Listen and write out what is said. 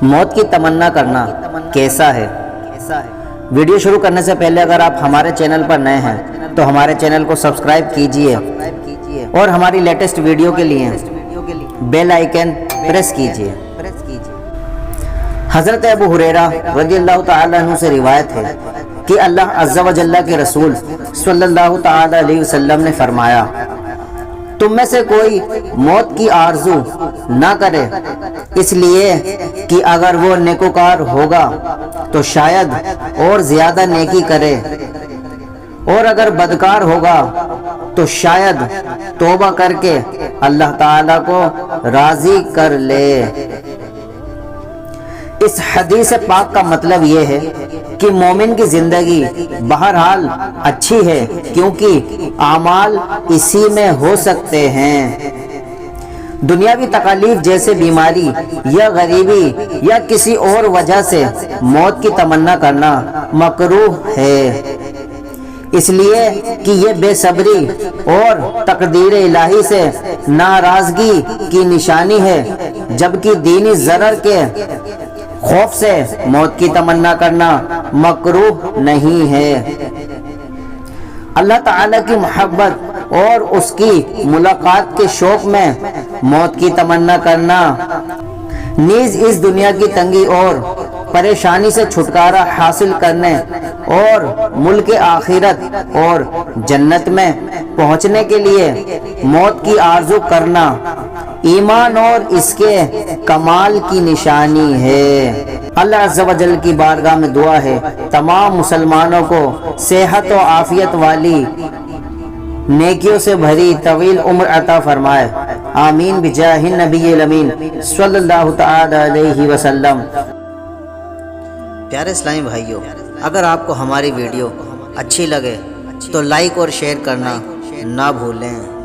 موت کی تمنا کرنا کیسا ہے؟ ویڈیو شروع کرنے سے پہلے اگر آپ ہمارے چینل پر نئے ہیں تو ہمارے چینل کو سبسکرائب کیجئے اور ہماری لیٹسٹ ویڈیو کے لیے بیل آئیکن پریس کیجئے۔ حضرت ابو ہریرہ رضی اللہ تعالی عنہ سے روایت ہے کہ اللہ عز و جل کے رسول صلی اللہ تعالی علیہ وسلم نے فرمایا، تم میں سے کوئی موت کی آرزو نہ کرے، اس لیے کہ اگر وہ نیکوکار ہوگا تو شاید اور زیادہ نیکی کرے، اور اگر بدکار ہوگا تو شاید توبہ کر کے اللہ تعالیٰ کو راضی کر لے۔ اس حدیث پاک کا مطلب یہ ہے کہ مومن کی زندگی بہرحال اچھی ہے، کیونکہ اعمال اسی میں ہو سکتے ہیں۔ دنیاوی تکالیف جیسے بیماری یا غریبی یا کسی اور وجہ سے موت کی تمنا کرنا مکروہ ہے، اس لیے کہ یہ بے صبری اور تقدیر الہی سے ناراضگی کی نشانی ہے، جبکہ دینی ضرر کے خوف سے موت کی تمنا کرنا مکروہ نہیں ہے۔ اللہ تعالیٰ کی محبت اور اس کی ملاقات کے شوق میں موت کی تمنا کرنا نیز اس دنیا کی تنگی اور پریشانی سے چھٹکارا حاصل کرنے اور ملک آخرت اور جنت میں پہنچنے کے لیے موت کی آرزو کرنا ایمان اور اس کے کمال کی نشانی ہے۔ اللہ عز و جل کی بارگاہ میں دعا ہے تمام مسلمانوں کو صحت و عافیت والی نیکیوں سے بھری طویل عمر عطا فرمائے، آمین بجاہ النبی الامین صلی اللہ تعالی علیہ وسلم۔ پیارے اسلامی بھائیوں، اگر آپ کو ہماری ویڈیو اچھی لگے تو لائک اور شیئر کرنا نہ بھولیں۔